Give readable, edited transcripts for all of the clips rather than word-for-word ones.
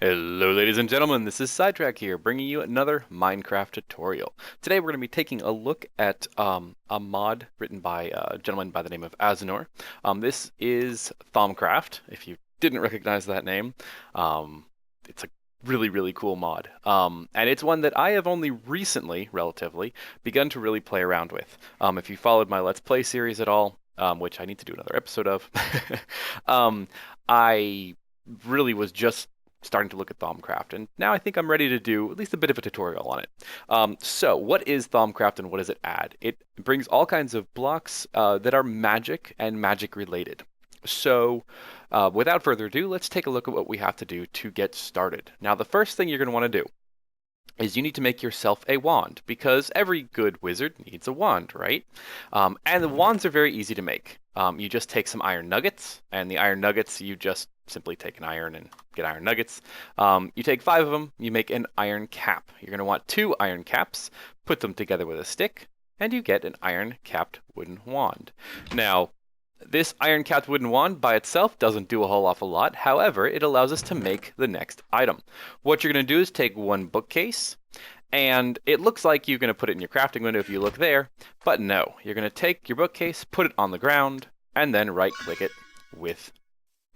Hello ladies and gentlemen, this is Sidetrack here, bringing you another Minecraft tutorial. Today we're going to be taking a look at a mod written by a gentleman by the name of Azenor. This is Thaumcraft, if you didn't recognize that name. It's a really cool mod. And it's one that I have only recently, relatively, begun to really play around with. If you followed my Let's Play series at all, which I need to do another episode of, I really was just starting to look at Thaumcraft, and now I think I'm ready to do at least a bit of a tutorial on it. So what is Thaumcraft and what does it add? It brings all kinds of blocks that are magic and magic related. So without further ado, let's take a look at what we have to do to get started. Now the first thing you're going to want to do is you need to make yourself a wand, because every good wizard needs a wand, right? And the wands are very easy to make. You just take some iron nuggets, and the iron nuggets, you just simply take an iron and get iron nuggets. You take 5 of them, you make an iron cap. You're going to want 2 iron caps, put them together with a stick, and you get an iron capped wooden wand. Now, this iron capped wooden wand by itself doesn't do a whole awful lot. However, it allows us to make the next item. What you're going to do is take one bookcase, and it looks like you're going to put it in your crafting window if you look there, but no. You're going to take your bookcase, put it on the ground, and then right click it with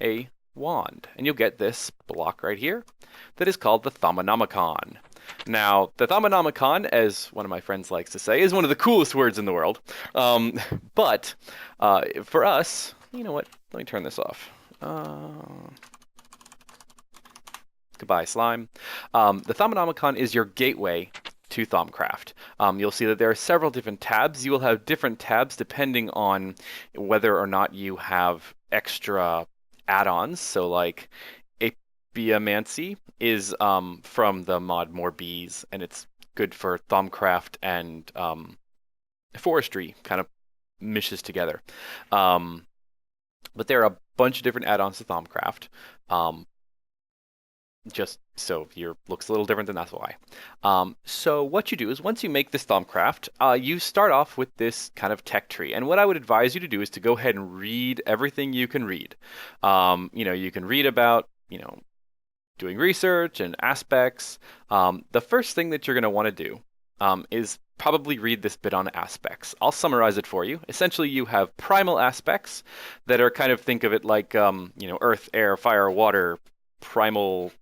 a wand. And you'll get this block right here that is called the Thaumonomicon. Now, the Thaumonomicon, as one of my friends likes to say, is one of the coolest words in the world. But for us, you know what? Let me turn this off. Goodbye, slime. The Thaumonomicon is your gateway to Thaumcraft. You'll see that there are several different tabs. You will have different tabs depending on whether or not you have extra add-ons. So like Biomancy is from the mod More Bees, and it's good for Thaumcraft and forestry, kind of mishes together. But there are a bunch of different add-ons to Thaumcraft. Just so your looks a little different, then that's why. So what you do is once you make this Thaumcraft, you start off with this kind of tree. And what I would advise you to do is to go ahead and read everything you can read. You can read about, doing research and aspects. The first thing that you're going to want to do is probably read this bit on aspects. I'll summarize it for you. Essentially, you have primal aspects that are kind of, think of it like, earth, air, fire, water, primal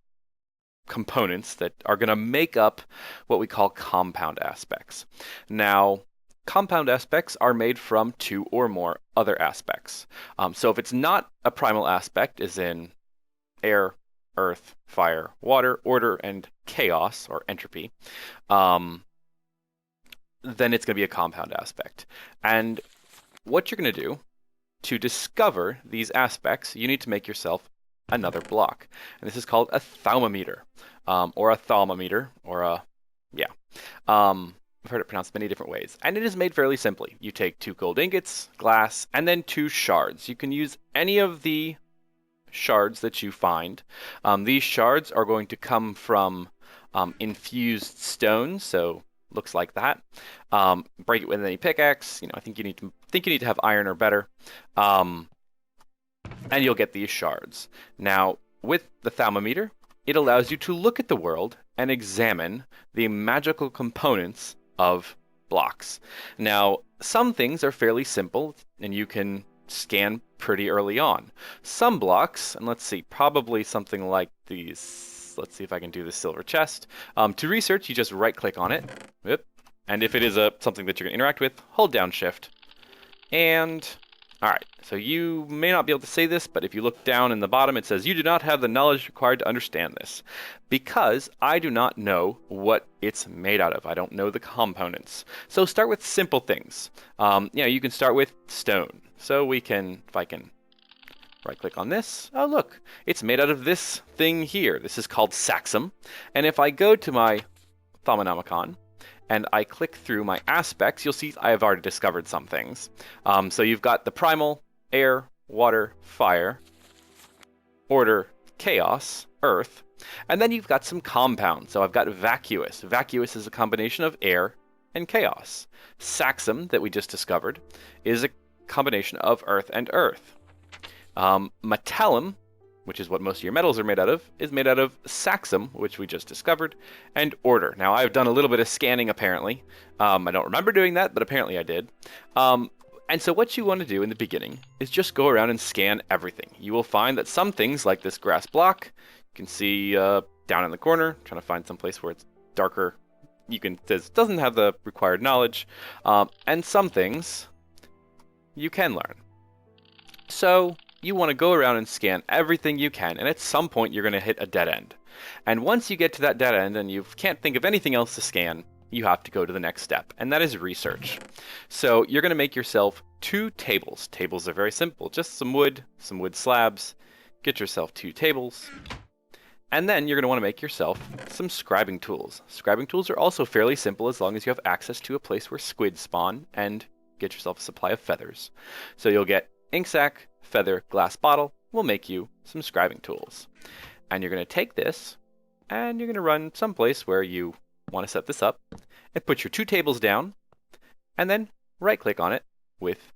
components that are going to make up what we call compound aspects. Now, compound aspects are made from 2 or more other aspects. So if it's not a primal aspect, as in air, earth, fire, water, order, and chaos, or entropy, then it's going to be a compound aspect. And what you're going to do to discover these aspects, you need to make yourself another block. And this is called a thaumometer, or a thermometer, or I've heard it pronounced many different ways. And it is made fairly simply. You take 2 gold ingots, glass, and then 2 shards. You can use any of the shards that you find. These shards are going to come from infused stone, so looks like that. Break it with any pickaxe. I think you need to have iron or better. And you'll get these shards. Now, with the Thaumometer, it allows you to look at the world and examine the magical components of blocks. Now, some things are fairly simple, and you can scan pretty early on. Some blocks, and let's see, probably something like these. Let's see if I can do the silver chest. To research, you just right-click on it. And if it is something that you're going to interact with, hold down Shift. And alright, so you may not be able to say this, but if you look down in the bottom, it says you do not have the knowledge required to understand this. Because I do not know what it's made out of. I don't know the components. So start with simple things. You can start with stone. So if I can right click on this, oh look, it's made out of this thing here. This is called Saxum. And if I go to my Thaumonomicon, and I click through my aspects, you'll see I have already discovered some things. So you've got the primal, air, water, fire, order, chaos, earth, and then you've got some compounds. So I've got vacuous. Vacuous is a combination of air and chaos. Saxum, that we just discovered, is a combination of earth and earth. Metallum which is what most of your metals are made out of, is made out of saxum, which we just discovered, and order. Now, I've done a little bit of scanning, apparently. I don't remember doing that, but apparently I did. And so what you want to do in the beginning is just go around and scan everything. You will find that some things, like this grass block, you can see down in the corner, trying to find some place where it's darker. This doesn't have the required knowledge, and some things you can learn. So you want to go around and scan everything you can, and at some point you're going to hit a dead end. And once you get to that dead end and you can't think of anything else to scan, you have to go to the next step, and that is research. So you're going to make yourself 2 tables. Tables are very simple, just some wood slabs. Get yourself 2 tables. And then you're going to want to make yourself some scribing tools. Scribing tools are also fairly simple as long as you have access to a place where squids spawn, and get yourself a supply of feathers. So you'll get ink sac, feather, glass bottle will make you some scribing tools. And you're going to take this and you're going to run someplace where you want to set this up and put your 2 tables down and then right click on it with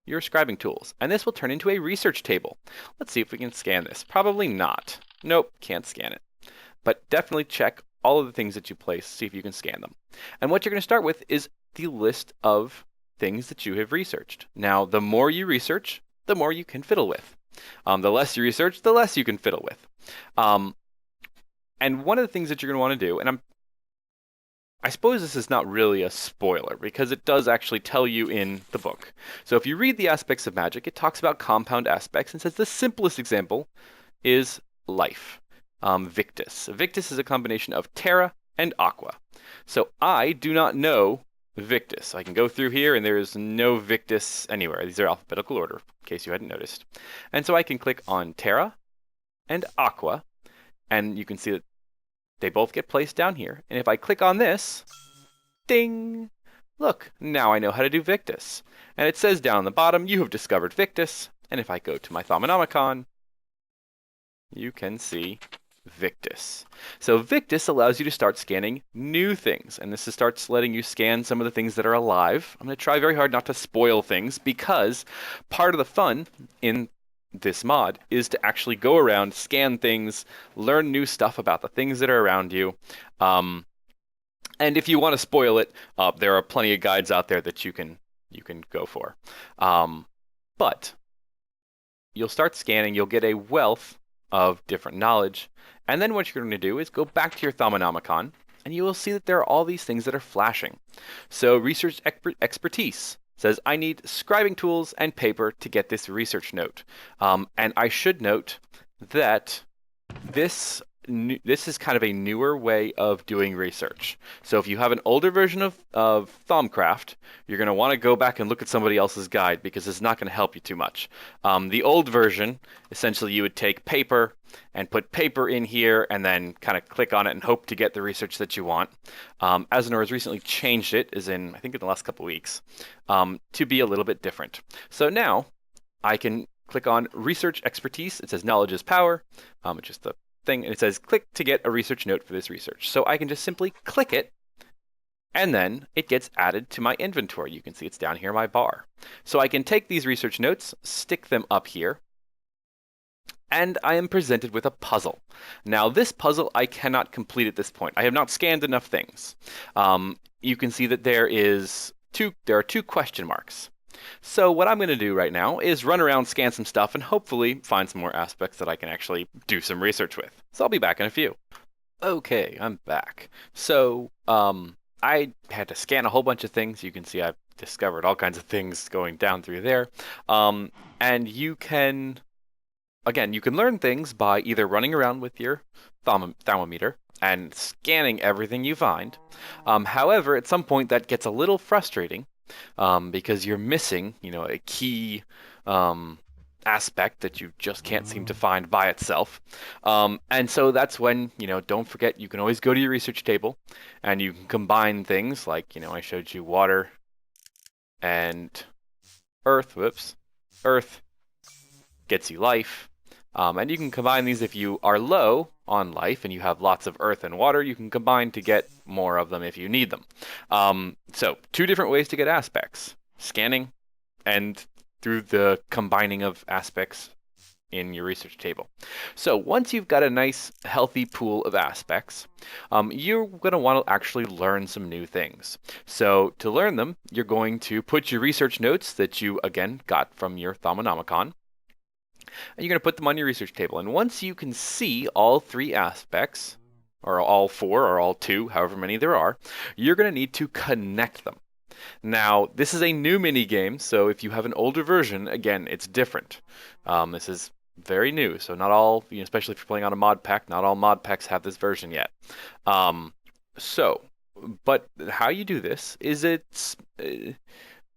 your scribing tools. And this will turn into a research table. Let's see if we can scan this. Probably not. Nope, can't scan it. But definitely check all of the things that you place, see if you can scan them. And what you're going to start with is the list of things that you have researched. Now, the more you research, the more you can fiddle with. The less you research, the less you can fiddle with. And one of the things that you're going to want to do, and I suppose this is not really a spoiler, because it does actually tell you in the book. So if you read the aspects of magic, it talks about compound aspects and says the simplest example is life. Victus. Victus is a combination of terra and aqua. So I do not know Victus. I can go through here and there is no Victus anywhere. These are alphabetical order, in case you hadn't noticed. And so I can click on Terra and Aqua, and you can see that they both get placed down here. And if I click on this, ding! Look, now I know how to do Victus. And it says down the bottom, you have discovered Victus. And if I go to my Thaumonomicon, you can see Victus. So Victus allows you to start scanning new things, and this starts letting you scan some of the things that are alive. I'm going to try very hard not to spoil things, because part of the fun in this mod is to actually go around, scan things, learn new stuff about the things that are around you. And if you want to spoil it, there are plenty of guides out there that you can go for. But you'll start scanning, you'll get a wealth of different knowledge. And then what you're going to do is go back to your Thaumonomicon, and you will see that there are all these things that are flashing. So research expertise says, I need scribing tools and paper to get this research note. And I should note that this is kind of a newer way of doing research. So if you have an older version of Thaumcraft, you're going to want to go back and look at somebody else's guide, because it's not going to help you too much. The old version, essentially you would take paper and put paper in here and then kind of click on it and hope to get the research that you want. Asinor has recently changed it, I think in the last couple weeks, to be a little bit different. So now I can click on research expertise. It says knowledge is power, which is the thing, and it says click to get a research note for this research. So I can just simply click it, and then it gets added to my inventory. You can see it's down here in my bar. So I can take these research notes, stick them up here, and I am presented with a puzzle. Now this puzzle I cannot complete at this point. I have not scanned enough things. You can see that there are 2 question marks. So what I'm going to do right now is run around, scan some stuff, and hopefully find some more aspects that I can actually do some research with. So I'll be back in a few. Okay, I'm back. So I had to scan a whole bunch of things. You can see I've discovered all kinds of things going down through there. And you can learn things by either running around with your thermometer and scanning everything you find. However, at some point that gets a little frustrating, because you're missing, a key aspect that you just can't seem to find by itself. And so that's when, don't forget, you can always go to your research table and you can combine things like, I showed you water and earth. Earth gets you life. And you can combine these if you are low on life and you have lots of earth and water. You can combine to get more of them if you need them. So 2 different ways to get aspects: scanning and through the combining of aspects in your research table. So once you've got a nice healthy pool of aspects, you're going to want to actually learn some new things. So to learn them, you're going to put your research notes that you, again, got from your Thaumonomicon, and you're going to put them on your research table. And once you can see all three aspects, or all four, or all two, however many there are, you're going to need to connect them. Now, this is a new mini game, so if you have an older version, again, it's different. This is very new, so not all, especially if you're playing on a mod pack, not all mod packs have this version yet. Um, so, but how you do this is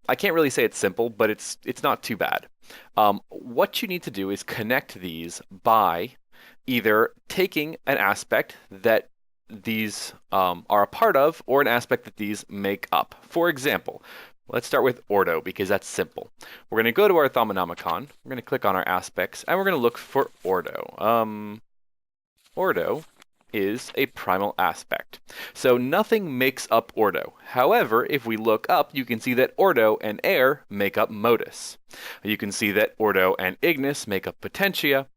I can't really say it's simple, but it's not too bad. What you need to do is connect these by either taking an aspect that these are a part of, or an aspect that these make up. For example, let's start with Ordo, because that's simple. We're going to go to our Thaumonomicon, we're going to click on our aspects, and we're going to look for Ordo. Ordo is a primal aspect. So nothing makes up Ordo. However, if we look up, you can see that Ordo and Air make up Modus. You can see that Ordo and Ignis make up Potentia,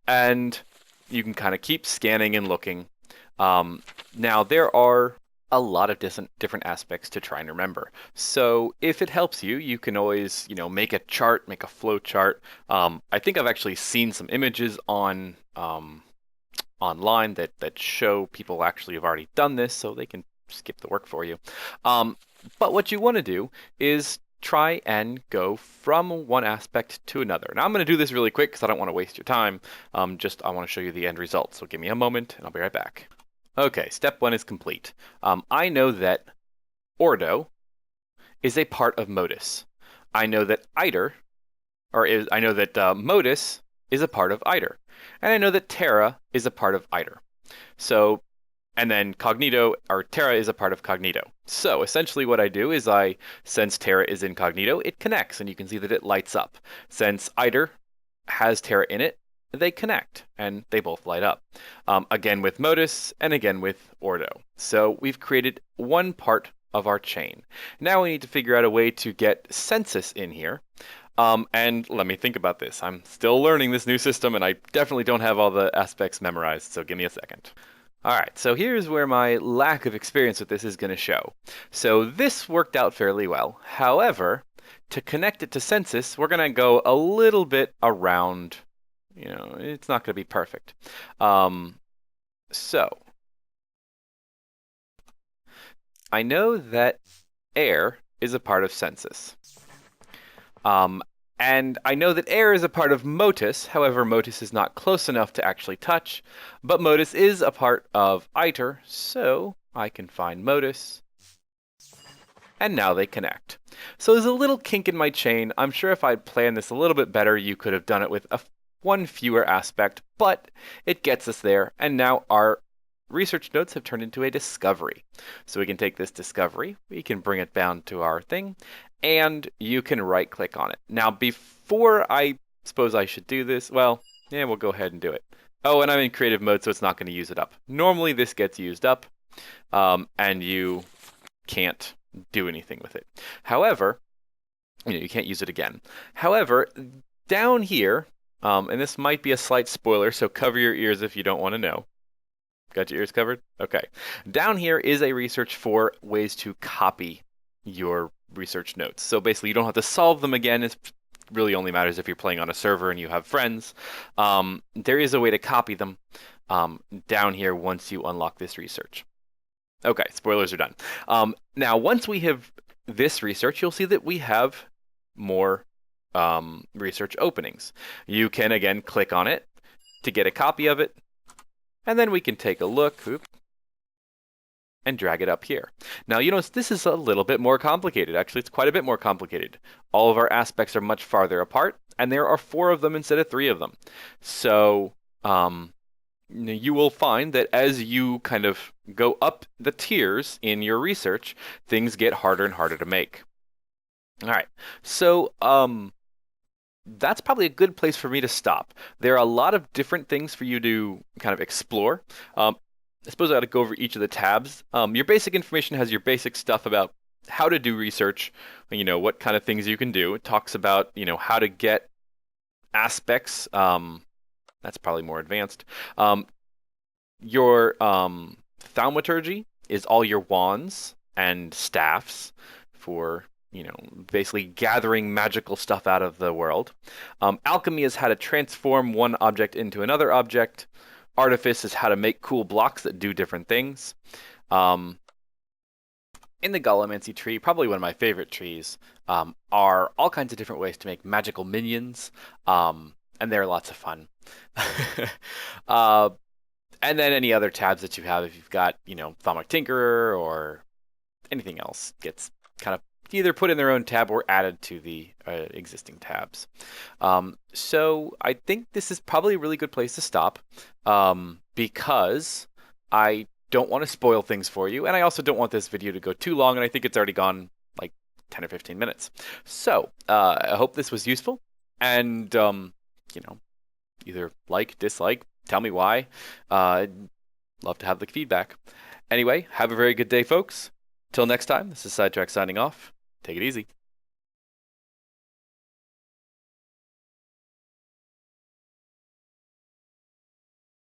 and you can kind of keep scanning and looking. Now, there are a lot of different aspects to try and remember. So if it helps you, you can always, make a chart, make a flow chart. I think I've actually seen some images on online that show people actually have already done this, so they can skip the work for you. But what you want to do is try and go from one aspect to another. Now I'm going to do this really quick because I don't want to waste your time. I want to show you the end result. So give me a moment and I'll be right back. Okay, step 1 is complete. I know that Ordo is a part of Modus. I know that Modus is a part of Eider. And I know that Terra is a part of Eider. So, and then Cognito, or Terra, is a part of Cognito. So essentially what I do is since Terra is incognito, it connects, and you can see that it lights up. Since Eider has Terra in it, they connect, and they both light up. Again with Modus, and again with Ordo. So we've created one part of our chain. Now we need to figure out a way to get Census in here. And let me think about this. I'm still learning this new system, and I definitely don't have all the aspects memorized, so give me a second. All right, so here's where my lack of experience with this is going to show. So this worked out fairly well. However, to connect it to Census, we're going to go a little bit around. It's not going to be perfect. So I know that Air is a part of Census. And I know that Air is a part of Motus. However, Motus is not close enough to actually touch. But Motus is a part of Iter, so I can find Motus. And now they connect. So there's a little kink in my chain. I'm sure if I'd planned this a little bit better, you could have done it with one fewer aspect. But it gets us there. And now our research notes have turned into a discovery. So we can take this discovery. We can bring it down to our thing. And you can right-click on it. Now, before I suppose I should do this, we'll go ahead and do it. Oh, and I'm in creative mode, so it's not going to use it up. Normally, this gets used up, and you can't do anything with it. However, you can't use it again. However, down here, and this might be a slight spoiler, so cover your ears if you don't want to know. Got your ears covered? Okay. Down here is a research for ways to copy your research notes. So basically you don't have to solve them again. It really only matters if you're playing on a server and you have friends. There is a way to copy them down here once you unlock this research. Okay, spoilers are done. Now once we have this research, you'll see that we have more research openings. You can again click on it to get a copy of it, and then we can take a look. And drag it up here. Now, you notice this is a little bit more complicated. Actually, it's quite a bit more complicated. All of our aspects are much farther apart, and there are 4 of them instead of 3 of them. So, you will find that as you kind of go up the tiers in your research, things get harder and harder to make. All right, so that's probably a good place for me to stop. There are a lot of different things for you to kind of explore. I suppose I ought to go over each of the tabs. Your basic information has your basic stuff about how to do research, what kind of things you can do. It talks about, how to get aspects. That's probably more advanced. Um, your thaumaturgy is all your wands and staffs for, basically gathering magical stuff out of the world. Alchemy is how to transform one object into another object. Artifice is how to make cool blocks that do different things. Um, in the Gallimancy tree, probably one of my favorite trees, are all kinds of different ways to make magical minions, and they're lots of fun. uh, and then any other tabs that you have, if you've got, Thaumic Tinkerer or anything else, gets kind of either put in their own tab or added to the existing tabs. So I think this is probably a really good place to stop, because I don't want to spoil things for you, and I also don't want this video to go too long, and I think it's already gone like 10 or 15 minutes. So I hope this was useful, and either like, dislike, tell me why. I'd love to have the feedback. Anyway, have a very good day, folks. Till next time, this is Sidetrack signing off. Take it easy.